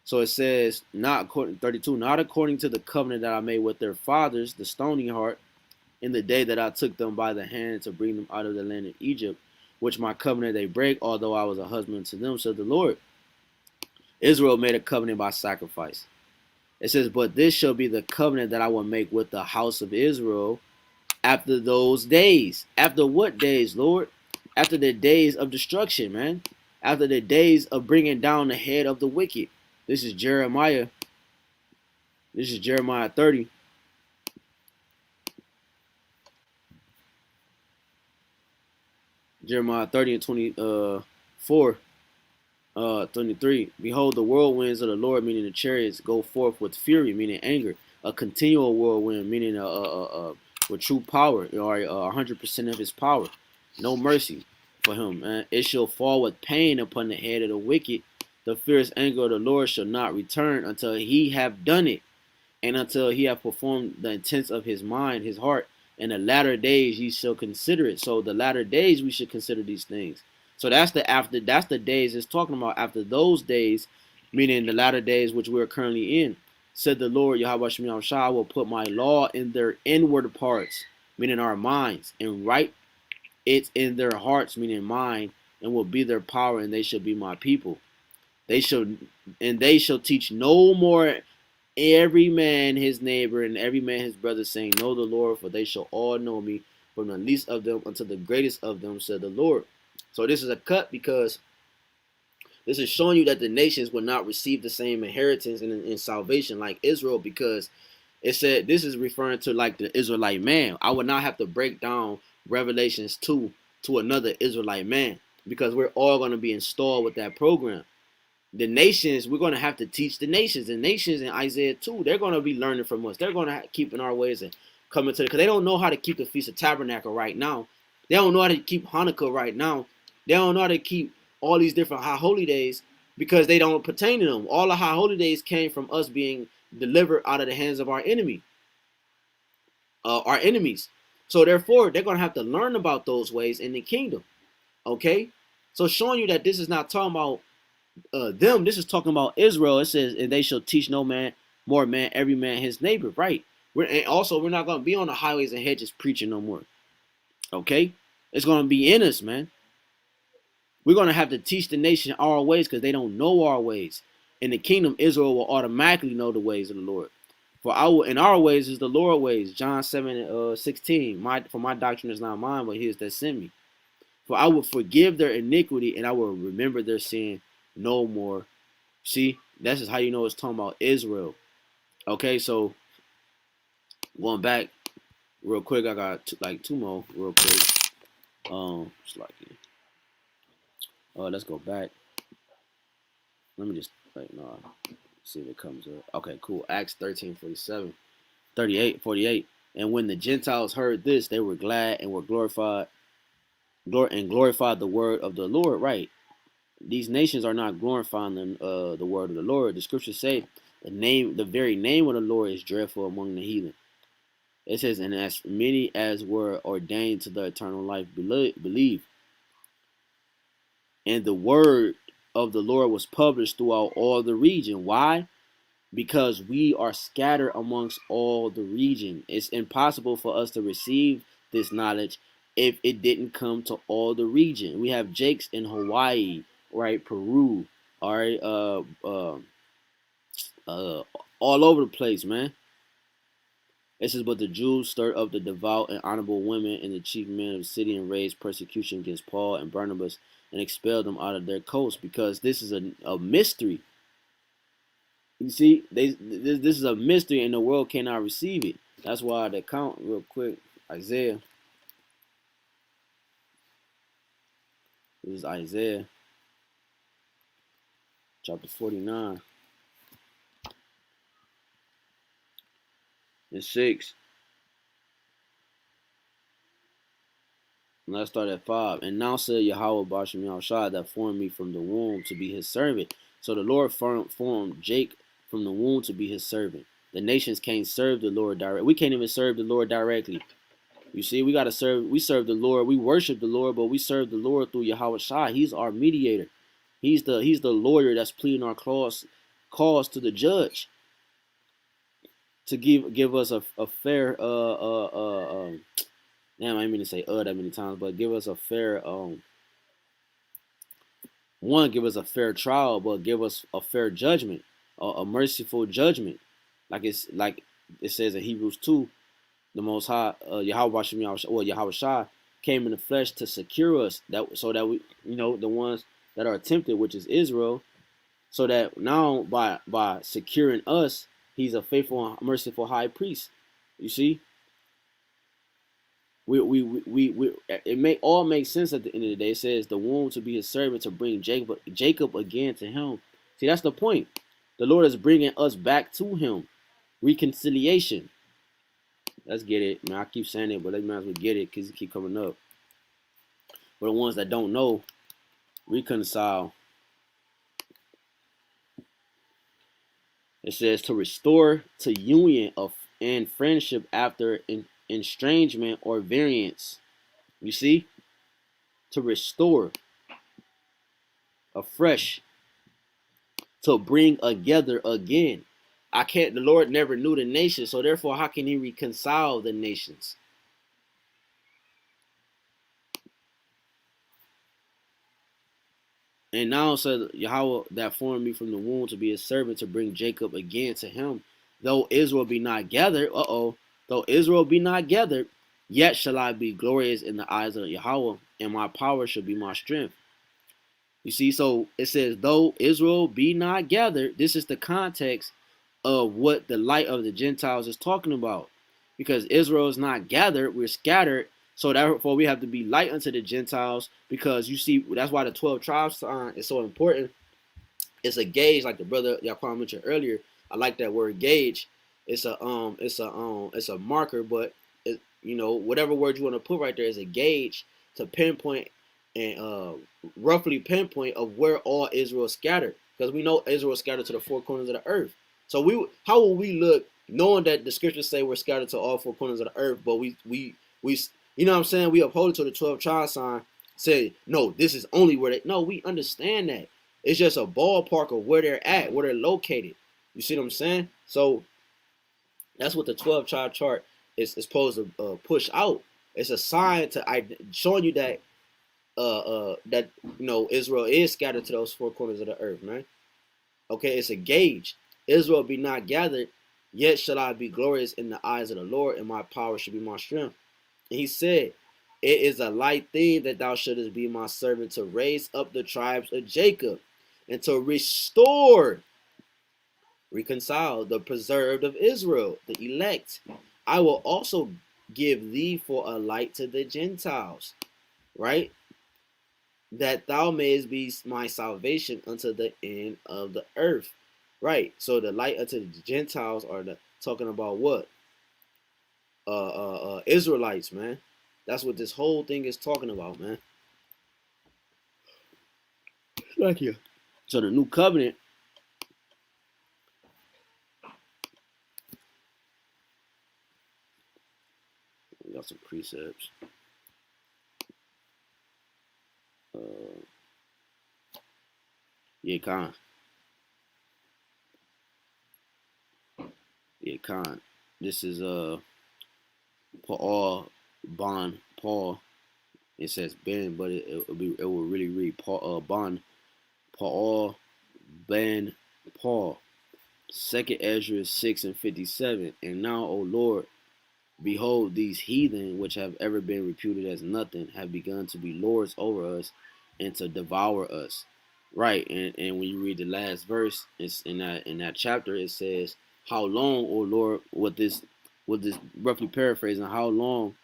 So it says, not according 32, not according to the covenant that I made with their fathers, the stony heart, in the day that I took them by the hand to bring them out of the land of Egypt, which my covenant they break, although I was a husband to them, said the Lord. Israel made a covenant by sacrifice. It says, but this shall be the covenant that I will make with the house of Israel after those days. After what days, Lord? After the days of destruction, man. After the days of bringing down the head of the wicked. This is Jeremiah. This is Jeremiah 30. Jeremiah 30 and 24. 23. Behold, the whirlwinds of the Lord, meaning the chariots, go forth with fury, meaning anger. A continual whirlwind, meaning with true power, or 100% of his power. No mercy for him. Man. It shall fall with pain upon the head of the wicked. The fierce anger of the Lord shall not return until he have done it, and until he have performed the intents of his mind, his heart. In the latter days ye shall consider it. So the latter days we should consider these things. So that's the days it's talking about. After those days, meaning the latter days which we are currently in, said the Lord YAHWASHI YAHWASHI, I will put my law in their inward parts, meaning our minds, and write it in their hearts, meaning mind, and will be their power, and they shall be my people. They shall teach no more every man his neighbor and every man his brother, saying, know the Lord, for they shall all know me, from the least of them unto the greatest of them, said the Lord. So this is a cut because this is showing you that the nations will not receive the same inheritance in salvation like Israel, because it said this is referring to like the Israelite man. I would not have to break down Revelations 2 to another Israelite man, because we're all going to be installed with that program. The nations, we're going to have to teach the nations. The nations in Isaiah 2, they're going to be learning from us. They're going to keep in our ways and coming to because they don't know how to keep the Feast of Tabernacle right now. They don't know how to keep Hanukkah right now. They don't know how to keep all these different high holy days because they don't pertain to them. All the high holy days came from us being delivered out of the hands of our enemies. So therefore, they're going to have to learn about those ways in the kingdom. Okay? So showing you that this is not talking about them, this is talking about Israel. It says, and they shall teach no man more man, every man his neighbor. Right. And also, we're not going to be on the highways and hedges preaching no more. Okay? It's going to be in us, man. We're going to have to teach the nation our ways because they don't know our ways. In the kingdom, Israel will automatically know the ways of the Lord. In our ways is the Lord ways. John 7:16. For my doctrine is not mine, but his that sent me. For I will forgive their iniquity, and I will remember their sin no more. See, that's just how you know it's talking about Israel. Okay, so going back real quick, I got two more real quick. Let's go back. Let me just see if it comes up. Okay, cool. Acts 13:47, 48. And when the Gentiles heard this, they were glad and were glorified the word of the Lord. Right. These nations are not glorifying the word of the Lord. The scriptures say the very name of the Lord is dreadful among the heathen. It says, and as many as were ordained to the eternal life believe. And the word of the Lord was published throughout all the region. Why? Because we are scattered amongst all the region. It's impossible for us to receive this knowledge if it didn't come to all the region. We have Jakes in Hawaii. right? Peru, all right, all over the place, man. It says, but the Jews stirred up the devout and honorable women and the chief men of the city and raised persecution against Paul and Barnabas and expelled them out of their coast, because this is a mystery. You see, this is a mystery and the world cannot receive it. That's why they count real quick. Isaiah. This is Isaiah chapter 49 and 6. And let's start at 5. And now said Yahawah BAHASHAM Yahushua that formed me from the womb to be his servant. So the Lord formed Jake from the womb to be his servant. The nations can't serve the Lord directly. We can't even serve the Lord directly. You see, we gotta serve. We serve the Lord. We worship the Lord, but we serve the Lord through YAHAWASHI. He's our mediator. He's the lawyer that's pleading our cause to the judge to give us a fair damn, I didn't mean to say that many times, but give us a fair give us a fair trial, but give us a fair judgment, a merciful judgment, like it says in Hebrews 2. The Most High, Yahawah came in the flesh to secure us, so that we, the ones that are tempted, which is Israel, so that now by securing us, he's a faithful and merciful high priest. You see, it may all make sense at the end of the day. It says the womb to be his servant, to bring Jacob again to him. See, that's the point. The Lord is bringing us back to him. Reconciliation. Let's get it, man. I keep saying it, but they might as well get it because it keep coming up. For the ones that don't know, reconcile. It says to restore to union and friendship after estrangement or variance. You see? To restore afresh. To bring together again. The Lord never knew the nations, so therefore how can he reconcile the nations? And now said Yahawah that formed me from the womb to be his servant, to bring Jacob again to him. Though Israel be not gathered, though Israel be not gathered, yet shall I be glorious in the eyes of Yahawah, and my power shall be my strength. You see, so it says, though Israel be not gathered, this is the context of what the light of the Gentiles is talking about. Because Israel is not gathered, we're scattered. So therefore we have to be light unto the Gentiles, because you see, that's why the 12 tribes sign is so important. It's a gauge, like the brother Yaquan mentioned earlier. I like that word gauge. It's a marker, but whatever word you want to put right there is a gauge to pinpoint and roughly pinpoint of where all Israel is scattered. Because we know Israel is scattered to the four corners of the earth. So how will we look knowing that the scriptures say we're scattered to all four corners of the earth, but we you know what I'm saying, we uphold it to the 12 tribe sign, say, no, this is only where they, no, we understand that. It's just a ballpark of where they're at, where they're located. You see what I'm saying? So that's what the 12 tribe chart is supposed to push out. It's a sign to showing you that Israel is scattered to those four corners of the earth, man. Okay, it's a gauge. Israel be not gathered, yet shall I be glorious in the eyes of the Lord, and my power shall be my strength. And he said, it is a light thing that thou shouldest be my servant, to raise up the tribes of Jacob, and to reconcile the preserved of Israel, the elect. I will also give thee for a light to the Gentiles, right? That thou mayest be my salvation unto the end of the earth. Right. So the light unto the Gentiles are talking about what? Israelites, man. That's what this whole thing is talking about, man. Thank you. So the new covenant, we got some precepts. Yeah, Khan. Yeah, Khan. This is Paul. It says Ben, but it will really read Paul Bon Paul ben Paul. 2nd Ezra 6 and 57. And now, O Lord, behold, these heathen, which have ever been reputed as nothing, have begun to be lords over us and to devour us. Right, and when you read the last verse, it's in that chapter, it says, "How long, O Lord, would this roughly paraphrasing, how long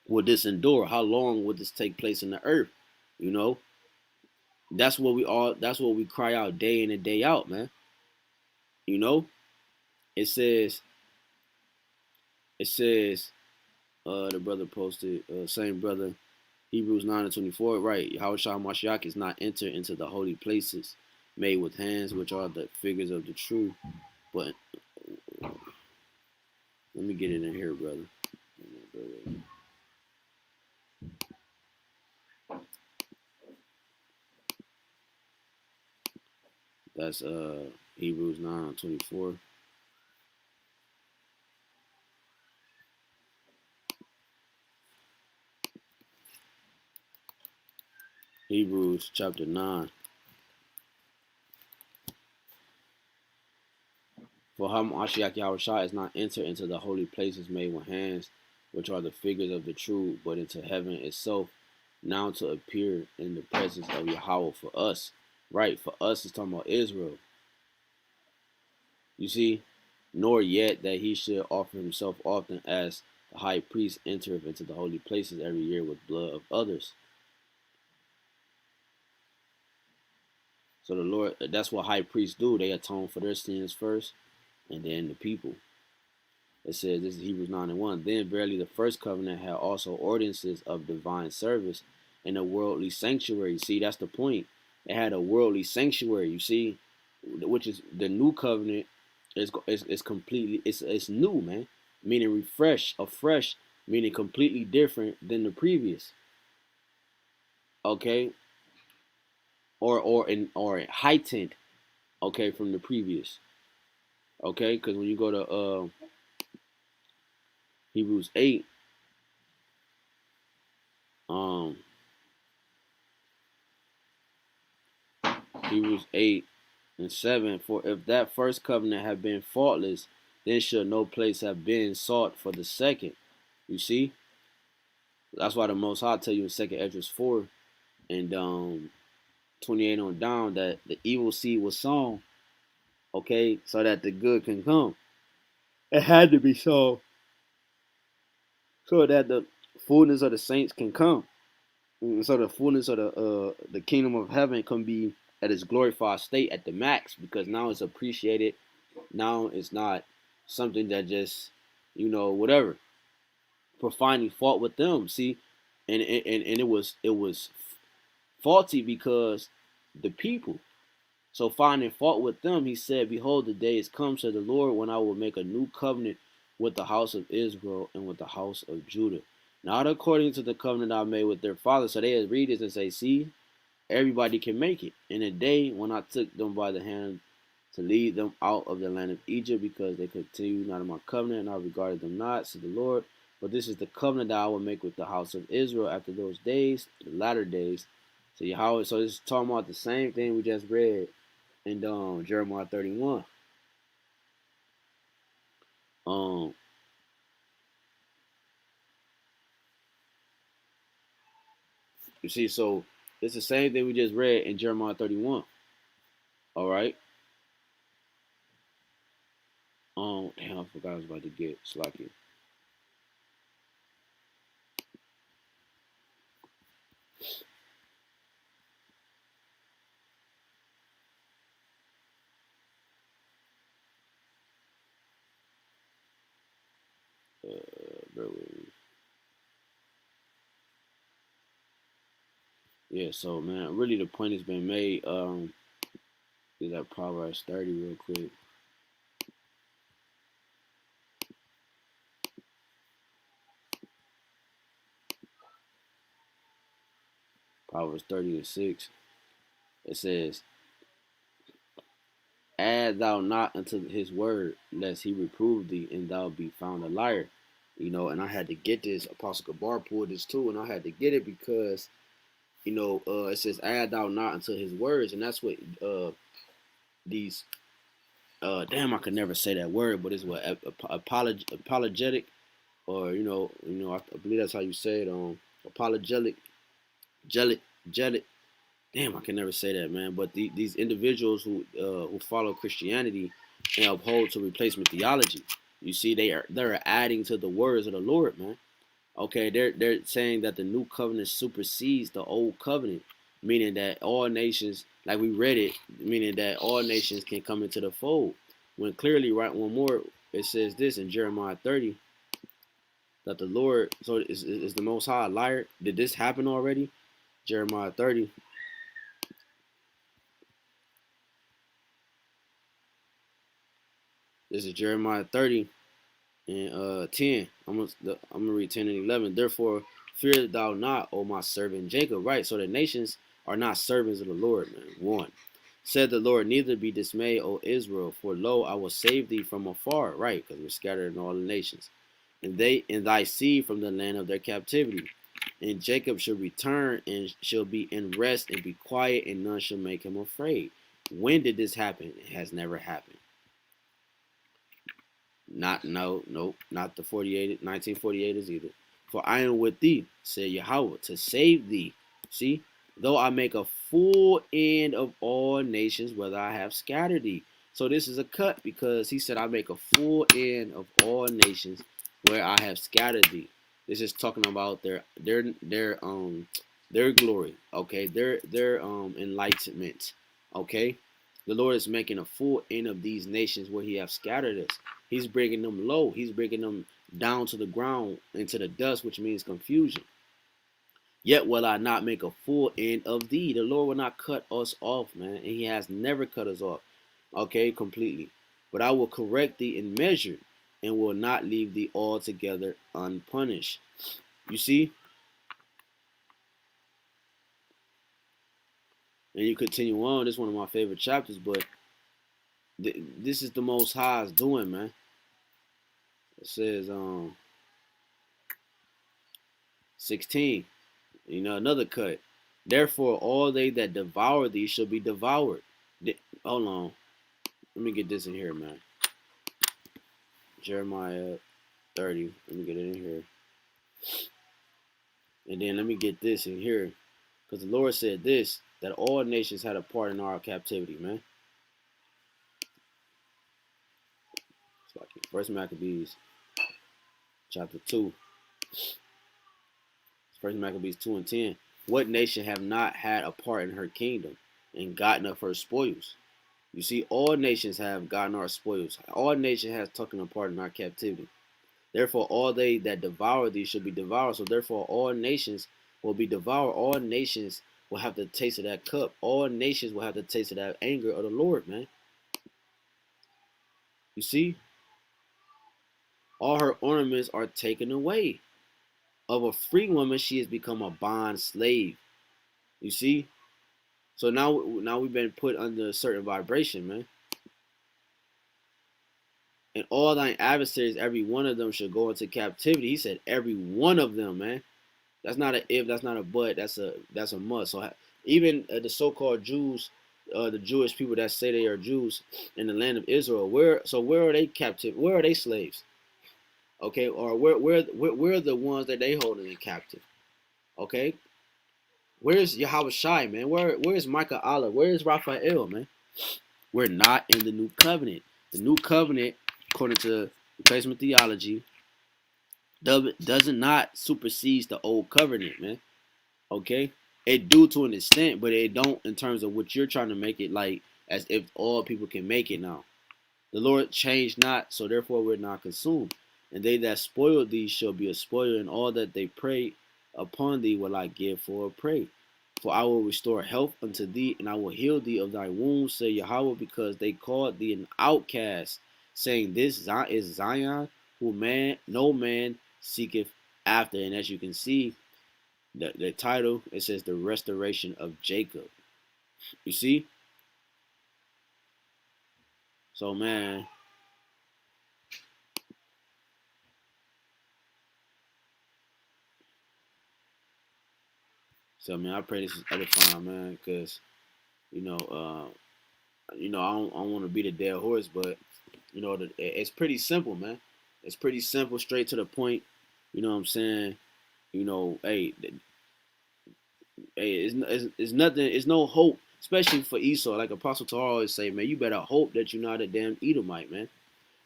would this endure? How long would this take place in the earth?" You know, that's what we cry out day in and day out, man. You know, it says the brother posted, same brother, Hebrews 9 and 24, right? Yahawashi Mashiach is not entered into the holy places made with hands, which are the figures of the true. But let me get it in here, brother. That's Hebrews 9 and 24. Hebrews chapter 9. For Mashiach Yahushua is not entered into the holy places made with hands, which are the figures of the true, but into heaven itself, now to appear in the presence of Yahweh for us. Right, for us is talking about Israel. You see, nor yet that he should offer himself often, as the high priest entereth into the holy places every year with blood of others. So the Lord, that's what high priests do. They atone for their sins first, and then the people. It says, this is Hebrews 9 and 1. Then verily the first covenant had also ordinances of divine service in a worldly sanctuary. See, that's the point. It had a worldly sanctuary, you see, which is the new covenant. It's completely, it's new, man. Meaning refresh, afresh, meaning completely different than the previous. Okay? Or heightened, okay, from the previous. Okay? Because when you go to Hebrews 8, Hebrews 8 and 7, for if that first covenant had been faultless, then should no place have been sought for the second. You see? That's why the Most High tell you in 2nd Ezra 4 and 28 on down that the evil seed was sown, okay, so that the good can come. It had to be sown so that the fullness of the saints can come. And so the fullness of the kingdom of heaven can be at its glorified state at the max, because now it's appreciated. Now it's not something that just, whatever, for finding fault with them. See, and it was faulty because the people. So finding fault with them, he said, "Behold, the day is come," said the Lord, "when I will make a new covenant with the house of Israel and with the house of Judah, not according to the covenant I made with their fathers." So they read this and say, see, everybody can make it. "In a day when I took them by the hand to lead them out of the land of Egypt, because they continued not in my covenant, and I regarded them not, said the Lord. But this is the covenant that I will make with the house of Israel after those days, the latter days." So Yahweh, so this is talking about the same thing we just read in Jeremiah 31. You see, so it's the same thing we just read in Jeremiah 31. All right. Damn, I forgot I was about to get Slacky. Bear with me. Yeah, so man, really the point has been made. Is that Proverbs 30 real quick. Proverbs 30 and 6. It says, "Add thou not unto his word, lest he reprove thee, and thou be found a liar." And I had to get this. Apostle Gabar pulled this too, and I had to get it because it says, add thou not unto his words. And that's what these, damn, I could never say that word, but it's what, apologetic, or, I believe that's how you say it, apologetic, jelly, jelly. Damn, I can never say that, man. But these individuals who follow Christianity and uphold to replacement theology, you see, they're adding to the words of the Lord, man. Okay, they're saying that the new covenant supersedes the old covenant, meaning that all nations, like we read it, meaning that all nations can come into the fold. When clearly, right, one more, it says this in Jeremiah 30, that the Lord, so is the Most High a liar? Did this happen already? Jeremiah 30. This is Jeremiah 30 and 10. I'm gonna read 10 and 11. Therefore, fear thou not, O my servant Jacob. Right. So the nations are not servants of the Lord, man. 1. Said the Lord, neither be dismayed, O Israel, for lo, I will save thee from afar. Right, because we're scattered in all the nations. And thy seed from the land of their captivity. And Jacob shall return and shall be in rest and be quiet, and none shall make him afraid. When did this happen? It has never happened. Not the 1948 either. For I am with thee, said Yahweh, to save thee. See, though I make a full end of all nations, whether I have scattered thee. So this is a cut, because he said I make a full end of all nations where I have scattered thee. This is talking about their glory, okay, their enlightenment, okay. The Lord is making a full end of these nations where he have scattered us. He's bringing them low. He's bringing them down to the ground, into the dust, which means confusion. Yet will I not make a full end of thee. The Lord will not cut us off, man. And he has never cut us off, okay, completely. But I will correct thee in measure and will not leave thee altogether unpunished. You see? And you continue on. This is one of my favorite chapters, but this is the Most High's doing, man. It says, 16, another cut. Therefore, all they that devour thee shall be devoured. Hold on. Let me get this in here, man. Jeremiah 30. Let me get it in here. And then let me get this in here. Because the Lord said this, that all nations had a part in our captivity, man. It's like First Maccabees, chapter 2. First Maccabees 2 and 10. What nation have not had a part in her kingdom and gotten of her spoils? You see, all nations have gotten our spoils. All nations has taken a part in our captivity. Therefore, all they that devour thee should be devoured. So therefore, all nations will be devoured. All nations will have to taste of that cup. All nations will have to taste of that anger of the Lord, man. You see? All her ornaments are taken away. Of a free woman, she has become a bond slave. You see? So now we've been put under a certain vibration, man. And all thine adversaries, every one of them shall go into captivity. He said every one of them, man. That's not an if, that's not a but, that's a must. So even the so-called Jews, the Jewish people that say they are Jews in the land of Israel, where are they captive? Where are they slaves? Okay, or where are the ones that they holding in captive? Okay, where's Yahawashi, man? Where's Micah Allah? Where's Raphael, man? We're not in the new covenant. The new covenant, according to replacement theology, does not supersede the old covenant, man. Okay, it do to an extent, but it don't in terms of what you're trying to make it like, as if all people can make it now. The Lord changed not, so therefore we're not consumed. And they that spoil thee shall be a spoiler, and all that they prey upon thee will I give for a prey. For I will restore health unto thee, and I will heal thee of thy wounds, say Yahweh, because they called thee an outcast, saying, this is Zion, who no man seeketh after. And as you can see, the title, it says the restoration of Jacob. You see? So, man, So man, I pray this is edifying, man, because I don't want to beat a dead horse, but it's pretty simple, man. It's pretty simple, straight to the point. You know what I'm saying? Hey, it's nothing. It's no hope, especially for Esau. Like Apostle Torah always say, man, you better hope that you're not a damn Edomite, man.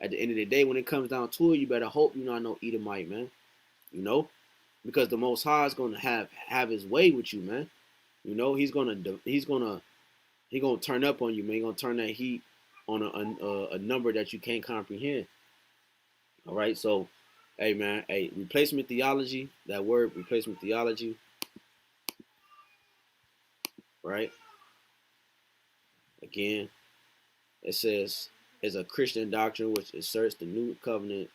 At the end of the day, when it comes down to it, you better hope you're not no Edomite, man. Because the Most High is gonna have His way with you, man. He's gonna turn up on you, man. He's gonna turn that heat on a number that you can't comprehend. All right, so, hey, man, replacement theology. That word, replacement theology, right? Again, it says is a Christian doctrine which asserts the new covenant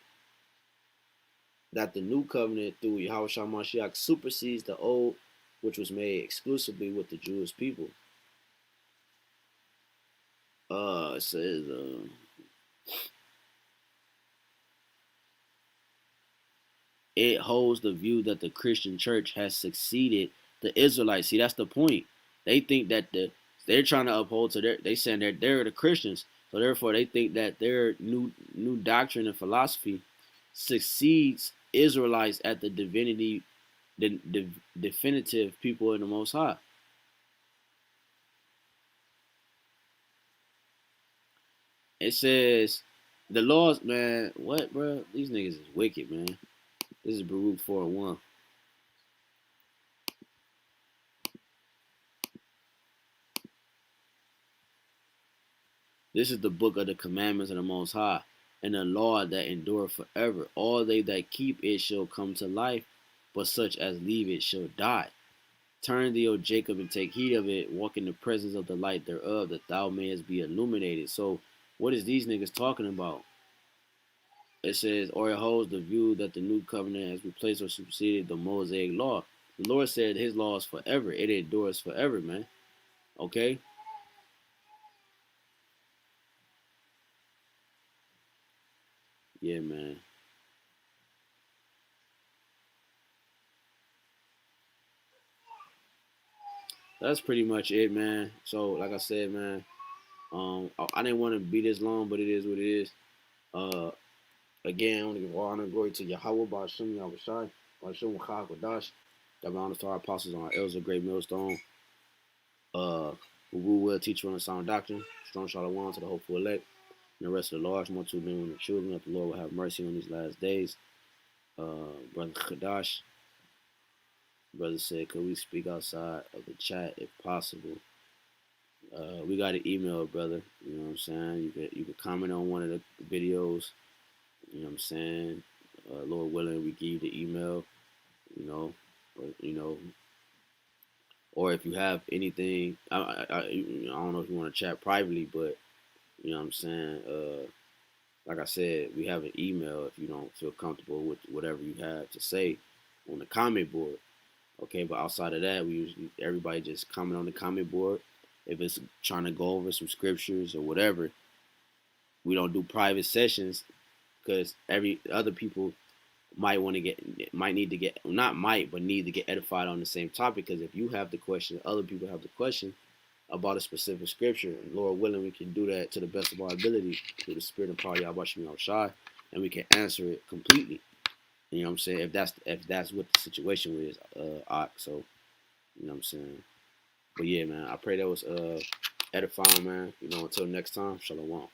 through Yahawashi Mashiach supersedes the old, which was made exclusively with the Jewish people. It says it holds the view that the Christian church has succeeded the Israelites. See, that's the point. They think that they're trying to uphold to they saying they're the Christians, so therefore they think that their new doctrine and philosophy succeeds Israelites at the divinity, the definitive people in the Most High. It says the laws, man. What, bro? These niggas is wicked, man. This is Baruch 4:1. This is the book of the commandments of the Most High, and the law that endure forever. All they that keep it shall come to life, but such as leave it shall die. Turn thee, O Jacob, and take heed of it. Walk in the presence of the light thereof, that thou mayest be illuminated. So, what is these niggas talking about? It says, or it holds the view that the new covenant has replaced or superseded the Mosaic law. The Lord said His law is forever. It endures forever, man. Okay? Yeah, man. That's pretty much it, man. So, like I said, man, I didn't want to be this long, but it is what it is. Again, I want to give all honor and glory to Yahawah, BAHASHAM, YAHAWASHI, BAHASHAM, HAQADASH. Give honor to our apostles and our elders of great millstone. Who will teach you on the sound doctrine. Strong shalom to the hopeful elect. And the rest of the large multitude men and children, that the Lord will have mercy on these last days. Brother Kadash, brother said, could we speak outside of the chat if possible? We got an email, brother. You know what I'm saying? You could comment on one of the videos. You know what I'm saying? Lord willing, we give you the email. Or if you have anything, I don't know if you want to chat privately, but you know what I'm saying. Like I said, we have an email if you don't feel comfortable with whatever you have to say on the comment board. Okay, but outside of that, everybody just comment on the comment board. If it's trying to go over some scriptures or whatever, we don't do private sessions because other people might need to get edified on the same topic. Because if you have the question, other people have the question about a specific scripture, and Lord willing, we can do that to the best of our ability through the Spirit and power of YAHWASHI, and we can answer it completely. You know what I'm saying? If that's what the situation is, so you know what I'm saying. But yeah, man, I pray that was edifying, man. Until next time, shalom.